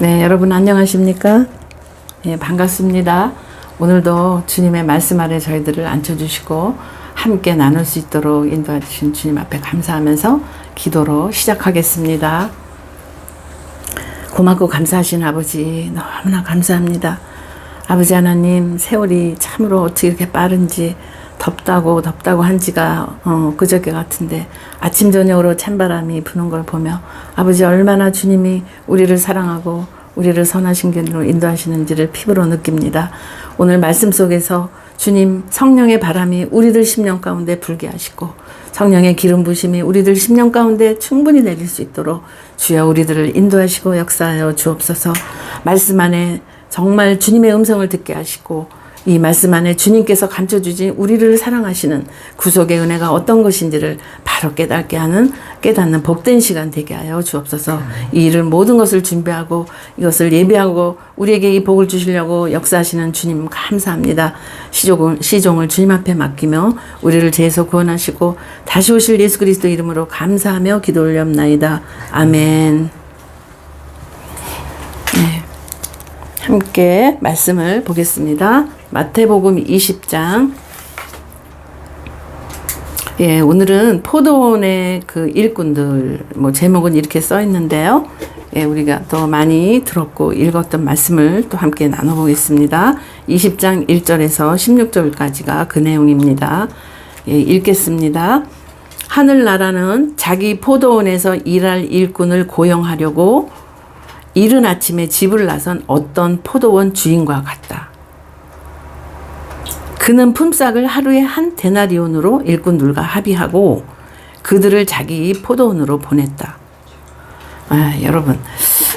네, 여러분 안녕하십니까? 예, 반갑습니다. 오늘도 주님의 말씀 아래 저희들을 앉혀주시고 함께 나눌 수 있도록 인도해 주신 주님 앞에 감사하면서 기도로 시작하겠습니다. 고맙고 감사하신 아버지 너무나 감사합니다. 아버지 하나님, 세월이 참으로 어떻게 이렇게 빠른지, 덥다고 한 지가 그저께 같은데 아침 저녁으로 찬바람이 부는 걸 보며 아버지 얼마나 주님이 우리를 사랑하고 우리를 선하신 길로 인도하시는지를 피부로 느낍니다. 오늘 말씀 속에서 주님 성령의 바람이 우리들 심령 가운데 불게 하시고 성령의 기름 부심이 우리들 심령 가운데 충분히 내릴 수 있도록 주여 우리들을 인도하시고 역사하여 주옵소서. 말씀 안에 정말 주님의 음성을 듣게 하시고 이 말씀 안에 주님께서 감춰주신 우리를 사랑하시는 구속의 은혜가 어떤 것인지를 바로 깨닫는 복된 시간 되게 하여 주옵소서. 이 일을 모든 것을 준비하고 이것을 예배하고 우리에게 이 복을 주시려고 역사하시는 주님 감사합니다. 시종을 주님 앞에 맡기며 우리를 죄에서 구원하시고 다시 오실 예수 그리스도 이름으로 감사하며 기도 올려옵나이다. 아멘. 네. 함께 말씀을 보겠습니다. 마태복음 20장. 예, 오늘은 포도원의 그 일꾼들, 제목은 이렇게 써 있는데요. 예, 우리가 더 많이 들었고 읽었던 말씀을 또 함께 나눠보겠습니다. 20장 1절에서 16절까지가 그 내용입니다. 예, 읽겠습니다. 하늘나라는 자기 포도원에서 일할 일꾼을 고용하려고 이른 아침에 집을 나선 어떤 포도원 주인과 같다. 그는 품삯을 하루에 한 데나리온으로 일꾼들과 합의하고 그들을 자기 포도원으로 보냈다. 여러분,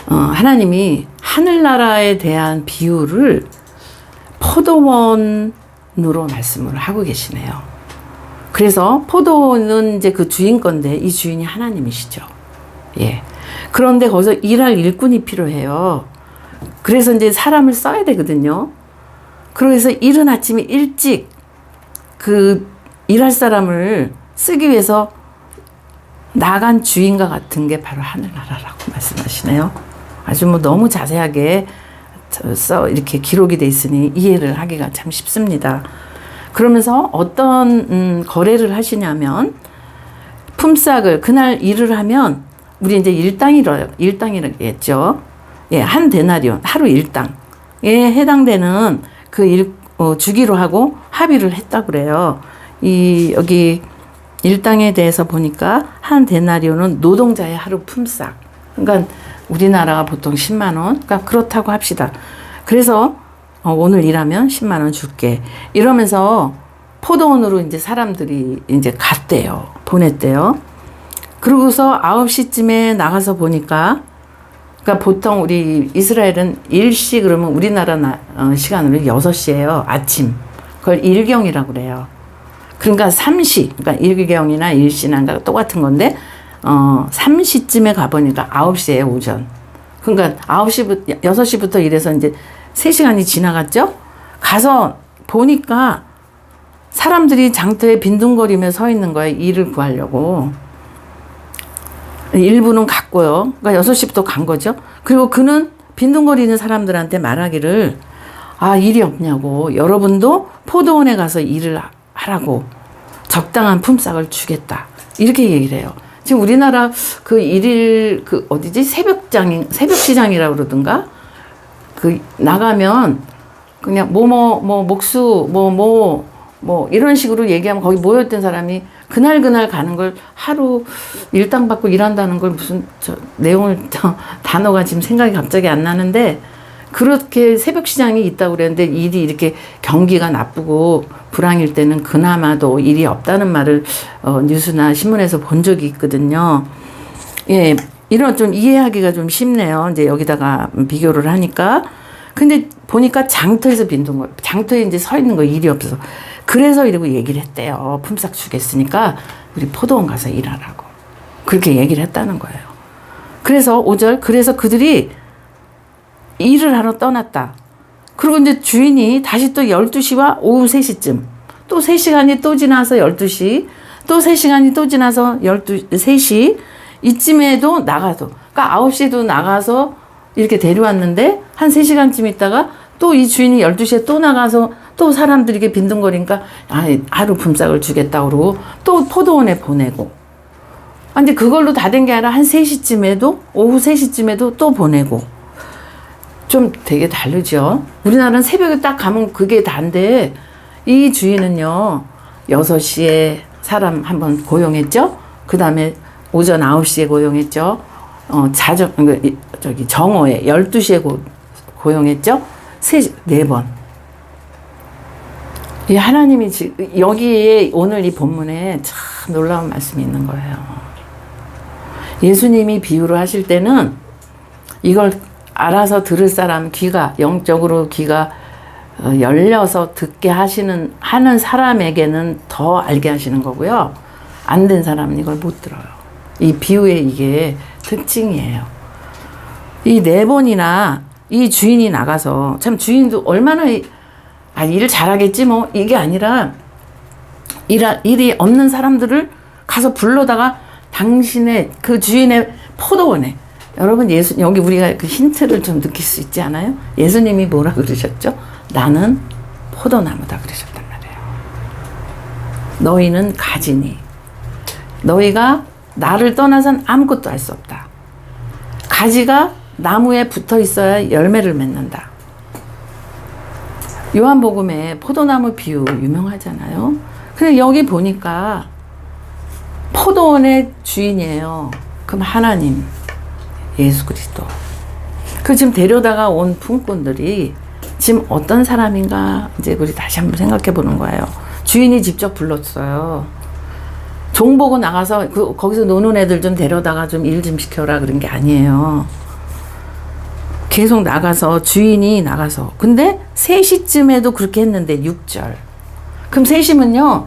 하나님이 하늘나라에 대한 비유를 포도원으로 말씀을 하고 계시네요. 그래서 포도원은 이제 그 주인 건데 이 주인이 하나님이시죠. 예. 그런데 거기서 일할 일꾼이 필요해요. 그래서 이제 사람을 써야 되거든요. 그래서 이른 아침에 일찍 그 일할 사람을 쓰기 위해서 나간 주인과 같은 게 바로 하늘나라라고 말씀하시네요. 아주 너무 자세하게 이렇게 기록이 돼 있으니 이해를 하기가 참 쉽습니다. 그러면서 어떤 거래를 하시냐면 품삯을 그날 일을 하면 우리 이제 일당이라겠죠. 예, 한 데나리온 하루 일당에 해당되는 그 주기로 하고 합의를 했다고 그래요. 여기 일당에 대해서 보니까 한 데나리온은 노동자의 하루 품삯. 그러니까 우리나라가 보통 10만 원. 그러니까 그렇다고 합시다. 그래서 오늘 일하면 10만 원 줄게. 이러면서 포도원으로 이제 사람들이 이제 갔대요. 보냈대요. 그러고서 9시쯤에 나가서 보니까 그러니까 보통 우리 이스라엘은 일시 그러면 우리나라 시간으로 6시예요. 아침. 그걸 일경이라고 그래요. 그러니까 3시. 그러니까 일경이나 일시나 똑같은 건데 3시쯤에 가보니까 9시에 오전. 그러니까 6시부터 일해서 이제 3시간이 지나갔죠? 가서 보니까 사람들이 장터에 빈둥거리며 서 있는 거예요. 일을 구하려고. 일부는 갔고요. 그러니까 6시부터 간 거죠. 그리고 그는 빈둥거리는 사람들한테 말하기를 일이 없냐고 여러분도 포도원에 가서 일을 하라고 적당한 품삯을 주겠다. 이렇게 얘기를 해요. 지금 우리나라 그 일일 새벽시장이라고 그러던가 나가면 그냥 목수 이런 식으로 얘기하면 거기 모였던 사람이 그날 가는 걸 하루 일당 받고 일한다는 걸 무슨 내용을 단어가 지금 생각이 갑자기 안 나는데 그렇게 새벽 시장이 있다고 그랬는데 일이 이렇게 경기가 나쁘고 불황일 때는 그나마도 일이 없다는 말을 뉴스나 신문에서 본 적이 있거든요. 예, 이런 좀 이해하기가 좀 쉽네요. 이제 여기다가 비교를 하니까. 근데 보니까 장터에 이제 서 있는 거 일이 없어서. 그래서 이러고 얘기를 했대요. 품삯 주겠으니까 우리 포도원 가서 일하라고. 그렇게 얘기를 했다는 거예요. 그래서 5절, 그래서 그들이 일을 하러 떠났다. 그리고 이제 주인이 다시 또 12시와 오후 3시쯤, 또 3시간이 또 지나서 12시, 또 3시간이 또 지나서 3시, 이쯤에도 나가도, 그러니까 9시도 나가서 이렇게 데려왔는데 한 3시간쯤 있다가 또 이 주인이 12시에 또 나가서 또 사람들이 이렇게 빈둥거리니까 하루 품삯을 주겠다고 그러고 또 포도원에 보내고. 근데 그걸로 다 된 게 아니라 한 3시쯤에도 오후 3시쯤에도 또 보내고. 좀 되게 다르죠. 우리나라는 새벽에 딱 가면 그게 다인데 이 주인은요 6시에 사람 한번 고용했죠. 그 다음에 오전 9시에 고용했죠. 정오에 12시에 고용했죠. 4번. 이 하나님이 지금 여기에 오늘 이 본문에 참 놀라운 말씀이 있는 거예요. 예수님이 비유를 하실 때는 이걸 알아서 들을 사람 영적으로 귀가 열려서 듣게 하는 사람에게는 더 알게 하시는 거고요. 안 된 사람은 이걸 못 들어요. 이 비유의 이게 특징이에요. 이 4번이나 이 주인이 나가서 참 주인도 얼마나 일을 잘하겠지 뭐 이게 아니라 일이 없는 사람들을 가서 불러다가 당신의 그 주인의 포도원에 여러분 여기 우리가 그 힌트를 좀 느낄 수 있지 않아요? 예수님이 뭐라 그러셨죠? 나는 포도나무다 그러셨단 말이에요. 너희는 가지니 너희가 나를 떠나선 아무것도 할 수 없다. 가지가 나무에 붙어 있어야 열매를 맺는다. 요한복음에 포도나무 비유 유명하잖아요. 근데 여기 보니까 포도원의 주인이에요. 그럼 하나님, 예수 그리스도. 지금 데려다가 온 품꾼들이 지금 어떤 사람인가 이제 우리 다시 한번 생각해 보는 거예요. 주인이 직접 불렀어요. 종 보고 나가서 거기서 노는 애들 좀 데려다가 좀 일 좀 시켜라 그런 게 아니에요. 계속 나가서 주인이 나가서 근데 3시쯤에도 그렇게 했는데 6절. 그럼 3시면요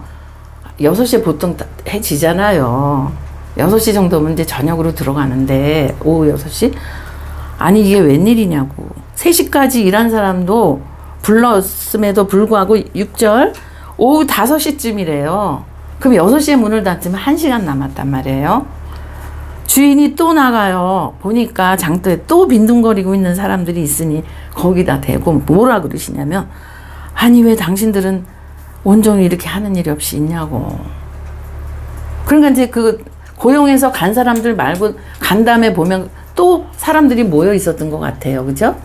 6시에 보통 해지잖아요. 6시 정도면 이제 저녁으로 들어가는데 오후 6시? 아니 이게 웬일이냐고. 3시까지 일한 사람도 불렀음에도 불구하고 6절 오후 5시쯤이래요. 그럼 6시에 문을 닫으면 1시간 남았단 말이에요. 주인이 또 나가요. 보니까 장터에 또 빈둥거리고 있는 사람들이 있으니 거기다 대고 뭐라 그러시냐면 아니 왜 당신들은 온종일 이렇게 하는 일이 없이 있냐고. 그러니까 이제 고용해서 간 사람들 말고 간 다음에 보면 또 사람들이 모여 있었던 것 같아요. 그죠?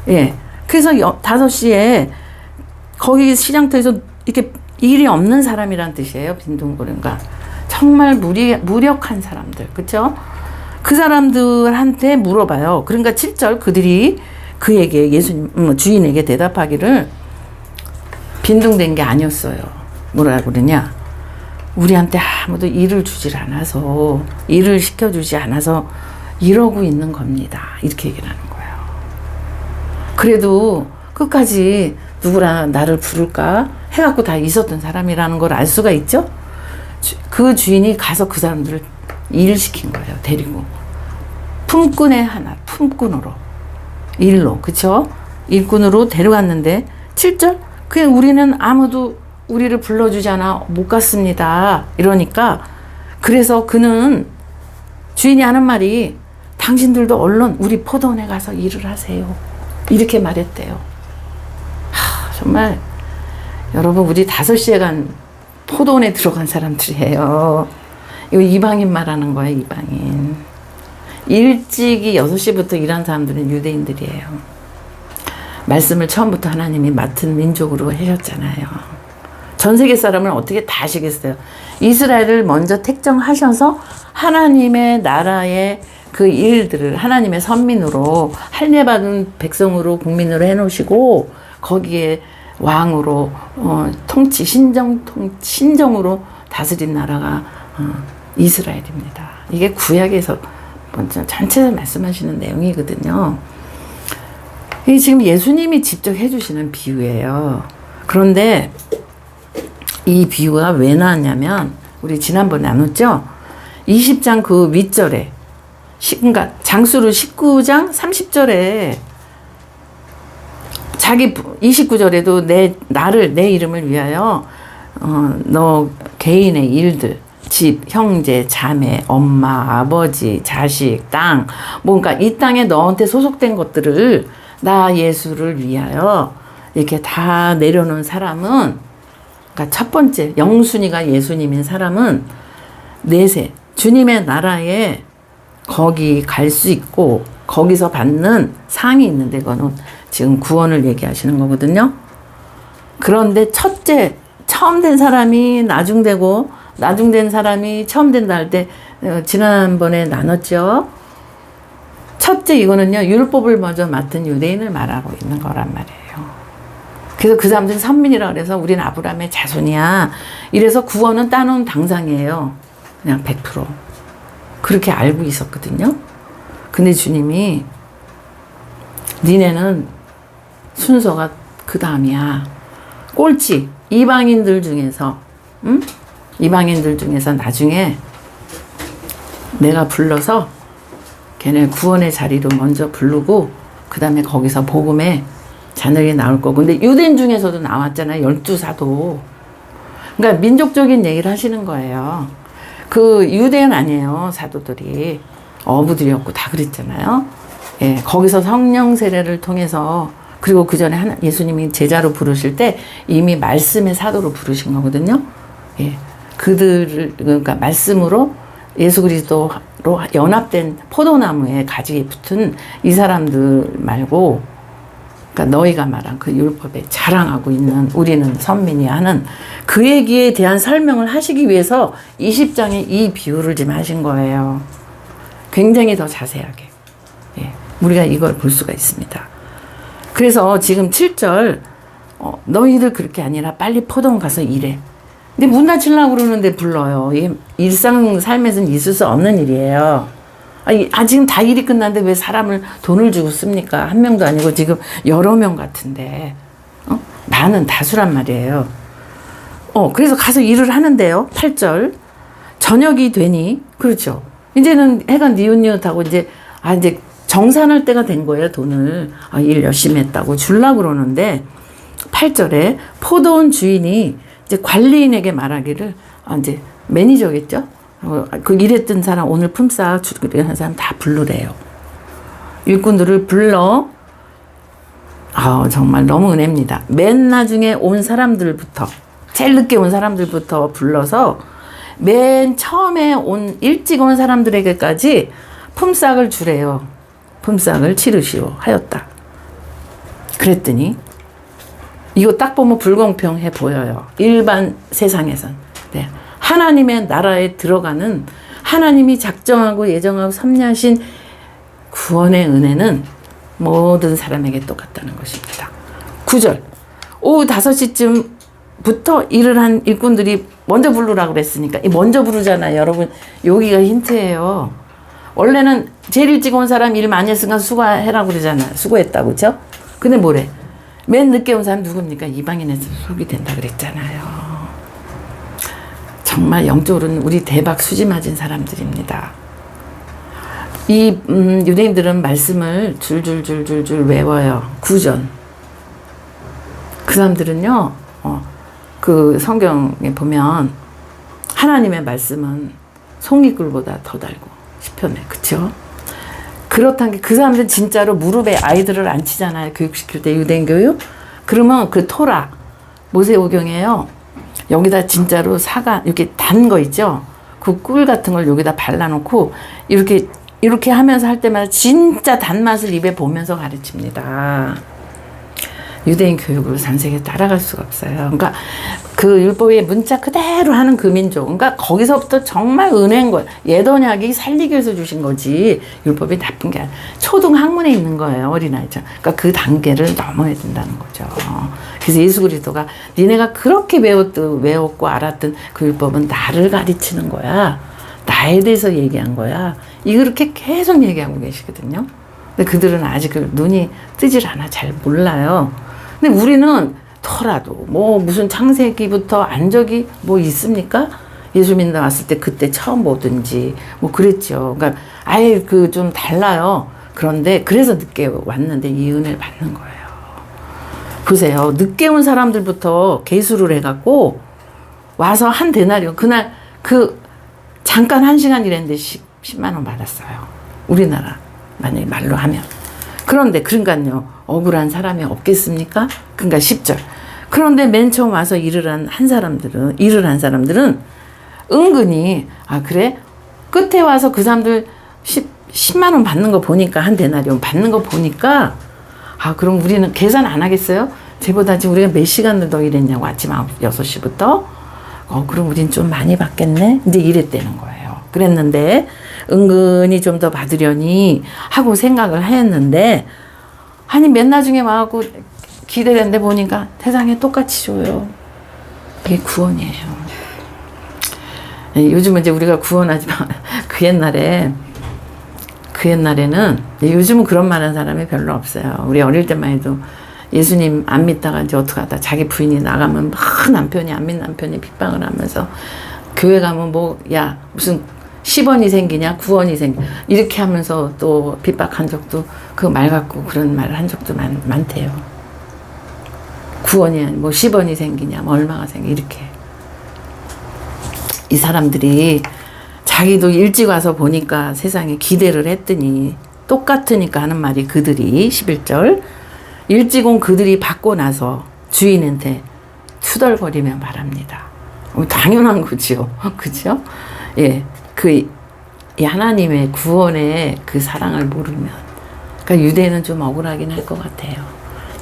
예. 그래서 5시에 거기 시장터에서 이렇게 일이 없는 사람이란 뜻이에요. 빈둥거리니까. 정말 무력한 사람들. 그쵸? 그 사람들한테 물어봐요. 그러니까 7절 그들이 그에게 주인에게 대답하기를 빈둥댄 게 아니었어요. 뭐라 그러냐? 우리한테 아무도 일을 주질 않아서 일을 시켜주지 않아서 이러고 있는 겁니다. 이렇게 얘기를 하는 거예요. 그래도 끝까지 누구라 나를 부를까 해갖고 다 있었던 사람이라는 걸 알 수가 있죠. 그 주인이 가서 그 사람들을 일시킨 거예요. 데리고 품꾼의 하나 품꾼으로 일로 그쵸? 일꾼으로 데려갔는데 7절 그냥 우리는 아무도 우리를 불러주지 않아 못 갔습니다. 이러니까 그래서 그는 주인이 하는 말이 당신들도 얼른 우리 포도원에 가서 일을 하세요. 이렇게 말했대요. 정말 여러분 우리 5시에 간 포도원에 들어간 사람들이에요. 이거 이방인 말하는 거예요. 이방인. 일찍이 6시부터 일한 사람들은 유대인들이에요. 말씀을 처음부터 하나님이 맡은 민족으로 하셨잖아요. 전 세계 사람을 어떻게 다 아시겠어요. 이스라엘을 먼저 택정하셔서 하나님의 나라의 그 일들을 하나님의 선민으로 할례받은 백성으로 국민으로 해놓으시고 거기에 왕으로 신정으로 다스린 나라가 이스라엘입니다. 이게 구약에서 전체를 말씀하시는 내용이거든요. 이게 지금 예수님이 직접 해주시는 비유예요. 그런데 이 비유가 왜 나왔냐면 우리 지난번에 나눴죠? 20장 그 윗절에 그러니까 장수를 19장 30절에 자기 29절에도 내 이름을 위하여 너 개인의 일들 집, 형제, 자매, 엄마, 아버지, 자식, 땅, 뭔가 이 땅에 너한테 소속된 것들을 나 예수를 위하여 이렇게 다 내려놓은 사람은, 그러니까 첫 번째 영순이가 예수님인 사람은 내세 주님의 나라에 거기 갈 수 있고 거기서 받는 상이 있는데, 그거는 지금 구원을 얘기하시는 거거든요. 그런데 첫째, 처음 된 사람이 나중되고 나중된 사람이 처음 된다 할 때 지난번에 나눴죠. 첫째, 이거는요 율법을 먼저 맡은 유대인을 말하고 있는 거란 말이에요. 그래서 그 사람들은 선민이라 그래서 우린 아브라함의 자손이야, 이래서 구원은 따놓은 당상이에요. 그냥 100% 그렇게 알고 있었거든요. 근데 주님이 니네는 순서가 그 다음이야. 꼴찌 이방인들 중에서, 응? 이방인들 중에서 나중에 내가 불러서 걔네 구원의 자리로 먼저 부르고 그 다음에 거기서 복음의 자녀이 나올 거고. 근데 유대인 중에서도 나왔잖아요. 12사도. 그러니까 민족적인 얘기를 하시는 거예요. 그 유대인 아니에요. 사도들이 어부들이었고 다 그랬잖아요. 예, 거기서 성령 세례를 통해서, 그리고 그 전에 예수님이 제자로 부르실 때 이미 말씀의 사도로 부르신 거거든요. 예, 그들을, 그러니까 말씀으로 예수 그리스도로 연합된 포도나무에 가지에 붙은 이 사람들 말고, 그러니까 너희가 말한 그 율법에 자랑하고 있는 우리는 선민이 하는 그 얘기에 대한 설명을 하시기 위해서 20장에 이 비유를 지금 하신 거예요. 굉장히 더 자세하게. 예, 우리가 이걸 볼 수가 있습니다. 그래서 지금 7절, 너희들 그렇게 아니라 빨리 포도원 가서 일해. 근데 문 닫히려고 그러는데 불러요. 이게 일상 삶에서는 있을 수 없는 일이에요. 지금 다 일이 끝났는데 왜 사람을 돈을 주고 씁니까? 한 명도 아니고 지금 여러 명 같은데, 많은 다수란 말이에요. 그래서 가서 일을 하는데요. 8절. 저녁이 되니, 그렇죠. 이제는 해가 니웃니웃하고 이제 정산할 때가 된 거예요. 돈을. 일 열심히 했다고 주려고 그러는데, 8절에 포도원 주인이 이제 관리인에게 말하기를, 이제 매니저겠죠? 그 일했던 사람, 오늘 품삯 주는 사람 다 부르래요. 일꾼들을 불러, 정말 너무 은혜입니다. 맨 나중에 온 사람들부터, 제일 늦게 온 사람들부터 불러서 맨 처음에 일찍 온 사람들에게까지 품삯을 주래요. 품삯을 치르시오 하였다. 그랬더니 이거 딱 보면 불공평해 보여요. 일반 세상에선. 네. 하나님의 나라에 들어가는, 하나님이 작정하고 예정하고 섭리하신 구원의 은혜는 모든 사람에게 똑같다는 것입니다. 9절. 오후 5시쯤부터 일을 한 일꾼들이 먼저 부르라고 그랬으니까, 먼저 부르잖아요. 여러분, 여기가 힌트예요. 원래는 제일 일찍 온 사람 일 많이 했으니까 수고해라고 그러잖아요. 수고했다고, 그죠? 근데 뭐래? 맨 늦게 온 사람 누굽니까? 이방인에서 속이 된다 그랬잖아요. 정말 영적으로는 우리 대박 수지 맞은 사람들입니다. 이 유대인들은 말씀을 줄줄줄줄줄 외워요. 구전. 그 사람들은요, 그 성경에 보면 하나님의 말씀은 송이꿀보다 더 달고 시편에, 그쵸? 그렇다는 게, 그 사람들은 진짜로 무릎에 아이들을 앉히잖아요. 교육시킬 때, 유대인 교육. 그러면 그 토라, 모세오경이에요. 여기다 진짜로 이렇게 단 거 있죠? 그 꿀 같은 걸 여기다 발라놓고, 이렇게 하면서 할 때마다 진짜 단맛을 입에 보면서 가르칩니다. 유대인 교육으로 전 세계에 따라갈 수가 없어요. 그러니까 그 율법의 문자 그대로 하는 그 민족. 그러니까 거기서부터 정말 은혜인 거예요. 옛 언약이 살리기 위해서 주신 거지. 율법이 나쁜 게 아니라 초등 학문에 있는 거예요. 어린아이죠. 그러니까 그 단계를 넘어야 된다는 거죠. 그래서 예수 그리스도가 니네가 그렇게 외웠고 알았던 그 율법은 나를 가르치는 거야. 나에 대해서 얘기한 거야. 이렇게 계속 얘기하고 계시거든요. 근데 그들은 아직 눈이 뜨질 않아. 잘 몰라요. 근데 우리는 토라도 무슨 창세기부터 안적이 있습니까? 예수 믿는 왔을 때 그때 처음 보든지 그랬죠. 그러니까 아예 좀 달라요. 그런데 그래서 늦게 왔는데 이 은혜를 받는 거예요. 보세요. 늦게 온 사람들부터 계수를 해갖고 와서 한 데나리온, 그날 잠깐 1시간 일했는데 10만 원 받았어요. 우리나라 만약에 말로 하면. 그런데 그러니까요. 억울한 사람이 없겠습니까? 그러니까 10절. 그런데 맨 처음 와서 일을 한 사람들은 은근히 그래? 끝에 와서 그 사람들 10만 원 받는 거 보니까 한 데나리온 받는 거 보니까 그럼 우리는 계산 안 하겠어요? 쟤보다 지금 우리가 몇 시간을 더 일했냐고 아침 6시부터 그럼 우린 좀 많이 받겠네? 이제 이랬다는 거예요. 그랬는데 은근히 좀 더 받으려니 하고 생각을 했는데 아니 맨날 중에 와갖고 기대를 했는데 보니까 세상에 똑같이 줘요. 그게 구원이에요. 요즘은 이제 우리가 구원하지만 그 옛날에는 요즘은 그런 말 하는 사람이 별로 없어요. 우리 어릴 때만 해도 예수님 안 믿다가 이제 어떡하다 자기 부인이 나가면 막 남편이 안 믿는 남편이 핍박을 하면서 교회 가면 무슨 10원이 생기냐 9원이 생기냐 이렇게 하면서 또 핍박한 적도 그 말 갖고 그런 말을 한 적도 많대요. 9원이 뭐 10원이 생기냐 뭐 얼마가 생기냐 이렇게. 이 사람들이 자기도 일찍 와서 보니까 세상에 기대를 했더니 똑같으니까 하는 말이 그들이 11절 일찍 온 그들이 받고 나서 주인한테 투덜거리며 말합니다. 당연한 거지요. 그죠? 예. 이 하나님의 구원의 그 사랑을 모르면. 그러니까 유대인은 좀 억울하긴 할 것 같아요.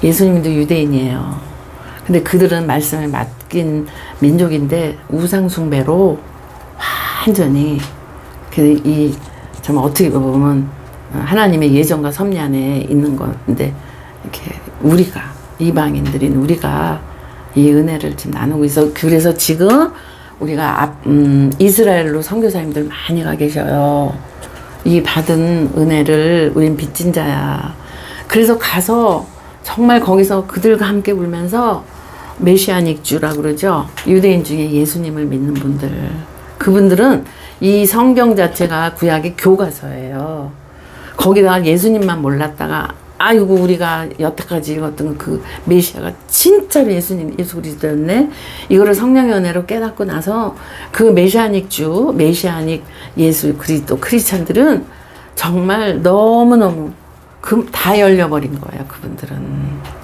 예수님도 유대인이에요. 근데 그들은 말씀을 맡긴 민족인데 우상숭배로 완전히 정말 어떻게 보면 하나님의 예정과 섭리 안에 있는 건데 이렇게 우리가 이방인들인 우리가 이 은혜를 지금 나누고 있어. 그래서 지금 우리가 이스라엘로 선교사님들 많이 가 계셔요. 이 받은 은혜를 우린 빚진 자야. 그래서 가서 정말 거기서 그들과 함께 울면서 메시아닉 주라 그러죠. 유대인 중에 예수님을 믿는 분들. 그분들은 이 성경 자체가 구약의 교과서예요. 거기다가 예수님만 몰랐다가 아이고 우리가 여태까지 읽었던 그 메시아가 진짜로 예수 그리스도였네. 이거를 성령의 은혜로 깨닫고 나서 그 메시아닉 예수 그리스도 크리스찬들은 정말 너무너무 다 열려버린 거예요. 그분들은.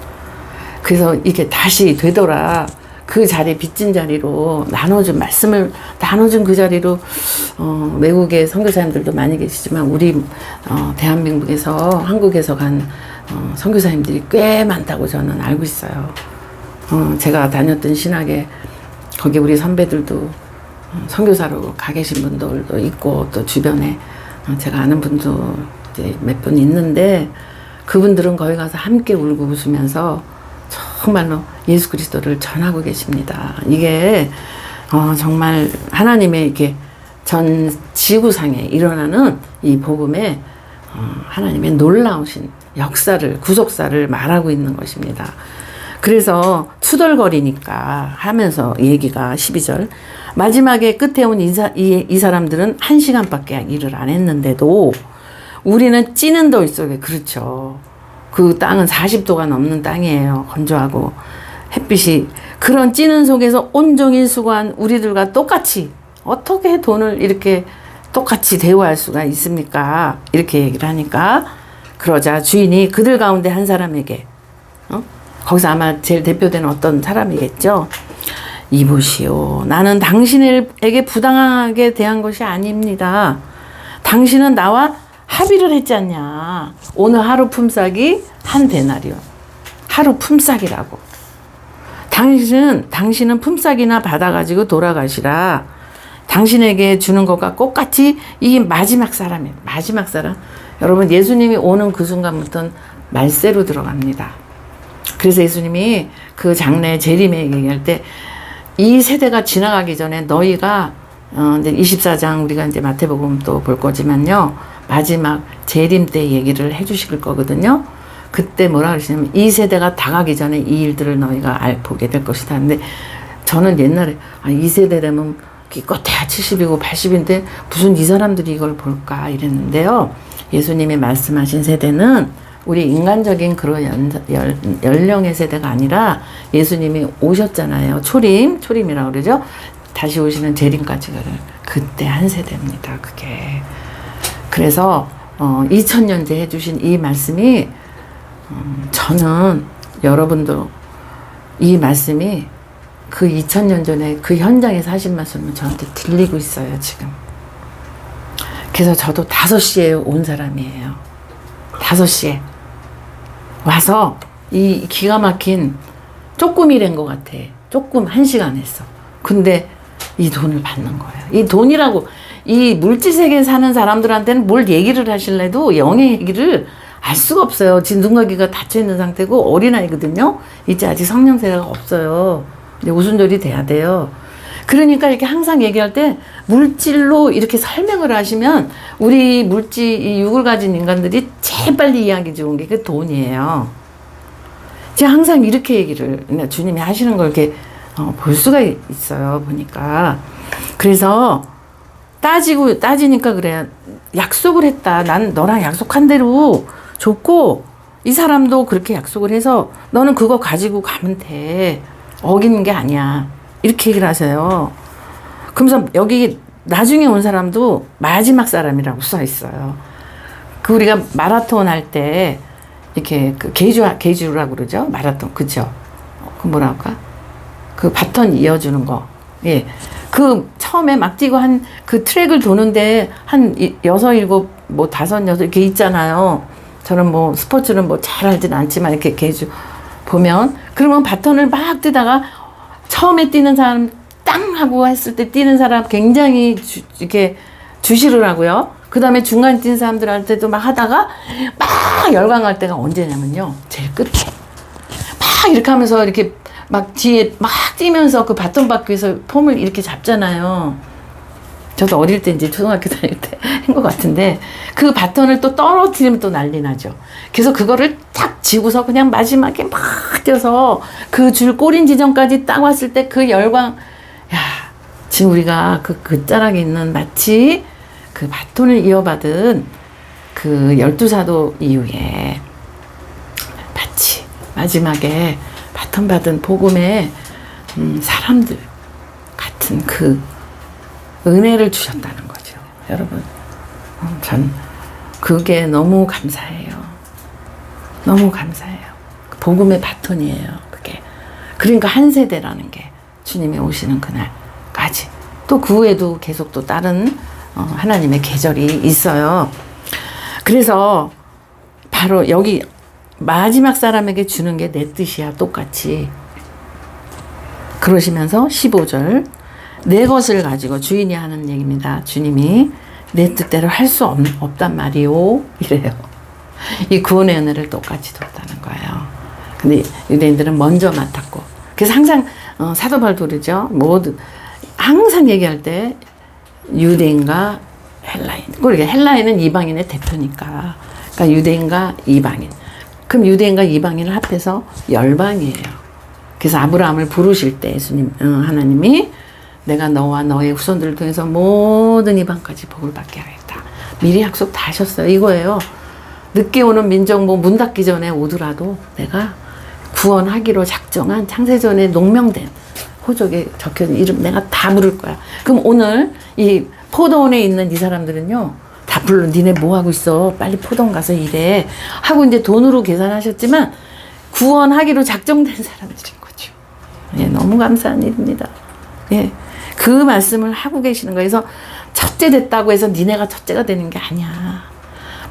그래서 이게 다시 되돌아 그 자리 빚진 자리로 말씀을 나눠준 그 자리로 외국의 선교사님들도 많이 계시지만 우리 대한민국에서 한국에서 간 선교사님들이 꽤 많다고 저는 알고 있어요. 제가 다녔던 신학에 거기 우리 선배들도 선교사로 가 계신 분들도 있고 또 주변에 제가 아는 분도 이제 몇 분 있는데 그분들은 거기 가서 함께 울고 웃으면서 정말로 예수 그리스도를 전하고 계십니다. 이게 정말 하나님의 이렇게 전 지구상에 일어나는 이 복음에 하나님의 놀라우신 역사를 구속사를 말하고 있는 것입니다. 그래서 투덜거리니까 하면서 얘기가 12절 마지막에 끝에 온 이 사람들은 1시간밖에 일을 안 했는데도 우리는 찌는 더위 속에 그렇죠. 그 땅은 40도가 넘는 땅이에요. 건조하고 햇빛이 그런 찌는 속에서 온종일 수고한 우리들과 똑같이 어떻게 돈을 이렇게 똑같이 대우할 수가 있습니까? 이렇게 얘기를 하니까 그러자 주인이 그들 가운데 한 사람에게 거기서 아마 제일 대표되는 어떤 사람이겠죠. 이보시오. 나는 당신에게 부당하게 대한 것이 아닙니다. 당신은 나와 합의를 했지 않냐. 오늘 하루 품삯이 한 데나리온. 하루 품삯이라고. 당신은 품삯이나 받아가지고 돌아가시라. 당신에게 주는 것과 똑같이 이 마지막 사람이에요. 마지막 사람. 여러분 예수님이 오는 그 순간부터는 말세로 들어갑니다. 그래서 예수님이 그 장래 재림에 얘기할 때 이 세대가 지나가기 전에 너희가 이제 24장 우리가 이제 마태복음 또 볼 거지만요. 마지막 재림 때 얘기를 해주실 거거든요. 그때 뭐라 그러시냐면 이 세대가 다 가기 전에 이 일들을 너희가 보게 될 것이다. 근데 저는 옛날에 이 세대라면 기껏해야 70이고 80인데 무슨 이 사람들이 이걸 볼까 이랬는데요. 예수님이 말씀하신 세대는 우리 인간적인 그런 연령의 세대가 아니라 예수님이 오셨잖아요. 초림이라고 그러죠. 다시 오시는 재림까지 가는 그때 한 세대입니다. 그게. 그래서 2000년째 해주신 이 말씀이 저는 여러분도 이 말씀이 그 2000년 전에 그 현장에서 하신 말씀은 저한테 들리고 있어요, 지금. 그래서 저도 5시에 온 사람이에요. 5시에. 와서 이 기가 막힌 조금 일한 것 같아. 조금 1시간 했어. 근데 이 돈을 받는 거예요. 이 돈이라고, 이 물질세계에 사는 사람들한테는 뭘 얘기를 하실래도 영의 얘기를 알 수가 없어요. 지금 눈과 귀가 닫혀있는 상태고 어린아이거든요. 이제 아직 성령세가 없어요. 이제 오순절이 돼야 돼요. 그러니까 이렇게 항상 얘기할 때 물질로 이렇게 설명을 하시면 우리 이 육을 가진 인간들이 제일 빨리 이해하기 좋은 게 그 돈이에요. 제가 항상 이렇게 얘기를 주님이 하시는 걸 이렇게 볼 수가 있어요. 보니까. 그래서 따지니까 그래. 약속을 했다. 난 너랑 약속한 대로 줬고 이 사람도 그렇게 약속을 해서 너는 그거 가지고 가면 돼. 어기는 게 아니야. 이렇게 얘기를 하세요. 그러면서 여기 나중에 온 사람도 마지막 사람이라고 써 있어요. 그 우리가 마라톤 할 때 이렇게 그 계주라고 그러죠. 마라톤. 그죠? 그 뭐라 할까? 그 바톤 이어주는 거. 예. 그 처음에 막 뛰고 한 그 트랙을 도는데 한 6, 7, 뭐 5, 6 이렇게 있잖아요. 저는 뭐 스포츠는 뭐 잘 알진 않지만 이렇게 계주 보면 그러면 바톤을 막 뛰다가 처음에 뛰는 사람 땅 하고 했을 때 뛰는 사람 굉장히 이렇게 주시를 하고요. 그 다음에 중간에 뛰는 사람들한테도 막 하다가 막 열광할 때가 언제냐면요. 제일 끝에. 막 이렇게 하면서 이렇게 막 뒤에 막 뛰면서 그 바톤 바퀴에서 폼을 이렇게 잡잖아요. 저도 어릴 때 이제 초등학교 다닐 때 한 것 같은데 그 바톤을 또 떨어뜨리면 또 난리 나죠. 그래서 그거를 탁 쥐고서 그냥 마지막에 막 뛰어서 그 줄 꼬린 지점까지 딱 왔을 때 그 열광, 야, 지금 우리가 그 끝자락에 있는 마치 그 바톤을 이어받은 그 12사도 이후에 마치 마지막에 바톤 받은 복음의 사람들 같은 그 은혜를 주셨다는 거죠. 여러분, 전 그게 너무 감사해요. 너무 감사해요. 복음의 바톤이에요. 그게. 그러니까 한 세대라는 게 주님이 오시는 그날까지. 또 그 후에도 계속 또 다른 하나님의 계절이 있어요. 그래서 바로 여기 마지막 사람에게 주는 게 내 뜻이야. 똑같이. 그러시면서 15절 내 것을 가지고 주인이 하는 얘기입니다. 주님이 내 뜻대로 할 수 없단 말이요. 이래요. 이 구원의 은혜를 똑같이 뒀다는 거예요. 근데 유대인들은 먼저 맡았고. 그래서 항상 사도 바울도 그러죠. 모두 항상 얘기할 때 유대인과 헬라인. 그리고 헬라인은 이방인의 대표니까. 그러니까 유대인과 이방인. 그럼 유대인과 이방인을 합해서 열방이에요. 그래서 아브라함을 부르실 때 예수님 하나님이 내가 너와 너의 후손들을 통해서 모든 이방까지 복을 받게 하겠다. 미리 약속 다 하셨어요. 이거예요. 늦게 오는 민족 뭐 문 닫기 전에 오더라도 내가 구원하기로 작정한 창세전에 농명된 호적에 적혀있는 이름 내가 다 부를 거야. 그럼 오늘 이 포도원에 있는 이 사람들은요. 다 불러. 니네 뭐 하고 있어? 빨리 포도원 가서 일해. 하고 이제 돈으로 계산하셨지만 구원하기로 작정된 사람들인 거죠. 예, 너무 감사한 일입니다. 예. 그 말씀을 하고 계시는 거예요. 그래서 첫째 됐다고 해서 니네가 첫째가 되는 게 아니야.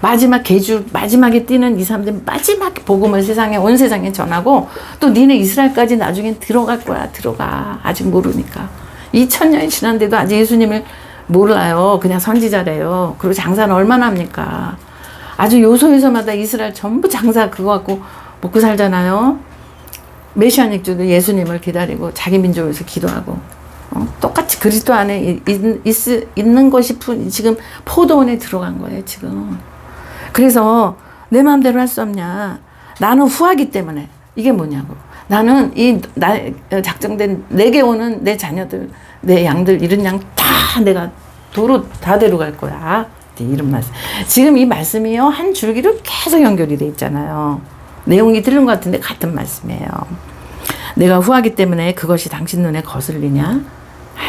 마지막 계주, 마지막에 뛰는 이 사람들 마지막 복음을 세상에, 온 세상에 전하고 또 니네 이스라엘까지 나중엔 들어갈 거야. 들어가. 아직 모르니까. 2000년이 지났는데도 아직 예수님을 몰라요. 그냥 선지자래요. 그리고 장사는 얼마나 합니까? 아주 요소요소마다 이스라엘 전부 장사 그거 갖고 먹고 살잖아요. 메시아닉주도 예수님을 기다리고 자기 민족을 위해서 기도하고 똑같이 그리스도 안에 있는 것이 지금 포도원에 들어간 거예요. 지금. 그래서 내 마음대로 할 수 없냐. 나는 후하기 때문에. 이게 뭐냐고. 나는 작정된 내게 오는 내 자녀들, 내 양들, 이런 양 다 내가 도로 다 데려갈 거야. 이런 말씀. 지금 이 말씀이요. 한 줄기로 계속 연결이 돼 있잖아요. 내용이 틀린 것 같은데 같은 말씀이에요. 내가 후하기 때문에 그것이 당신 눈에 거슬리냐?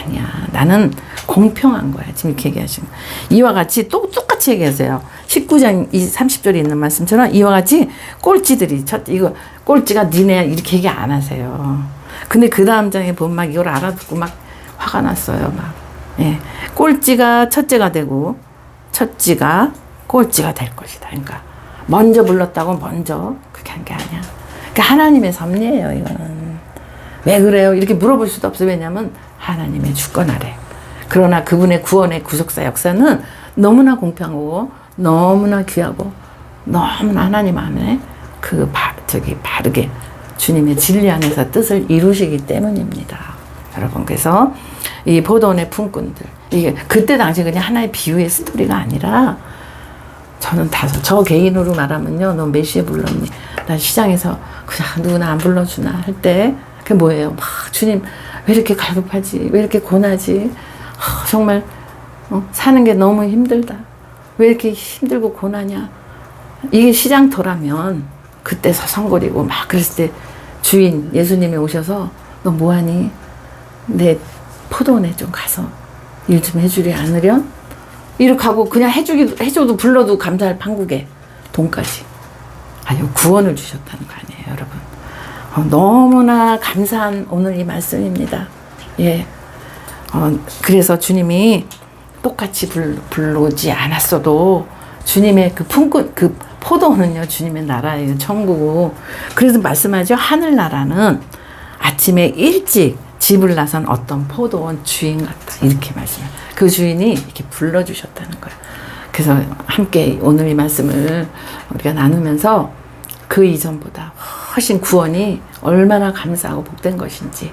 아니야. 나는 공평한 거야. 지금 이렇게 얘기하시는. 이와 같이 또 똑같이 얘기하세요. 19장 30절에 있는 말씀처럼 이와 같이 꼴찌들이 이거 꼴찌가 니네 이렇게 얘기 안 하세요. 근데 그 다음 장에 보면 막 이걸 알아듣고 막 화가 났어요. 막. 예. 꼴찌가 첫째가 되고 첫째가 꼴찌가 될 것이다. 그러니까 먼저 불렀다고 먼저 그렇게 한 게 아니야. 그러니까 하나님의 섭리예요. 이거는. 왜 그래요? 이렇게 물어볼 수도 없어요. 왜냐하면 하나님의 주권 아래. 그러나 그분의 구원의 구속사 역사는 너무나 공평하고 너무나 귀하고 너무나 하나님 안에 바르게 주님의 진리 안에서 뜻을 이루시기 때문입니다. 여러분, 그래서 이 포도원의 품꾼들, 이게 그때 당시 그냥 하나의 비유의 스토리가 아니라 저는 저 개인으로 말하면요, 너 몇 시에 불렀니? 난 시장에서 그냥 누구나 안 불러주나 할 때 그게 뭐예요? 막 주님 왜 이렇게 갈급하지? 왜 이렇게 고나지? 정말 사는 게 너무 힘들다. 왜 이렇게 힘들고 고나냐? 이게 시장터라면 그때 서성거리고 막 그랬을 때 주인 예수님이 오셔서 너 뭐하니? 내 포도원에 좀 가서 일 좀 해주리 않으련? 이렇게 하고 그냥 해줘도 불러도 감사할 판국에 돈까지. 아유, 구원을 주셨다는 거 아니에요, 여러분. 너무나 감사한 오늘 이 말씀입니다. 예. 그래서 주님이 똑같이 부르지 않았어도 주님의 그 품꾼, 그 포도원은요, 주님의 나라예요, 천국이고. 그래서 말씀하죠. 하늘나라는 아침에 일찍 집을 나선 어떤 포도원 주인 같다. 이렇게 말씀해요. 그 주인이 이렇게 불러주셨다는 거예요. 그래서 함께 오늘 이 말씀을 우리가 나누면서 그 이전보다 훨씬 구원이 얼마나 감사하고 복된 것인지,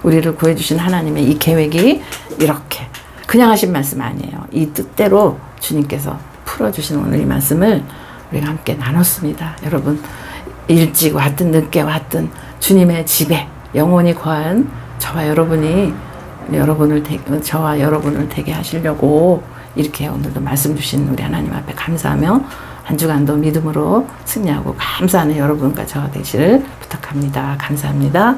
우리를 구해주신 하나님의 이 계획이 이렇게 그냥 하신 말씀 아니에요. 이 뜻대로 주님께서 풀어주신 오늘 이 말씀을 우리가 함께 나눴습니다. 여러분, 일찍 왔든 늦게 왔든 주님의 집에 영원히 거한 저와 여러분을 되게 하시려고 이렇게 오늘도 말씀 주신 우리 하나님 앞에 감사하며 한 주간도 믿음으로 승리하고 감사하는 여러분과 저와 되시를 부탁합니다. 감사합니다.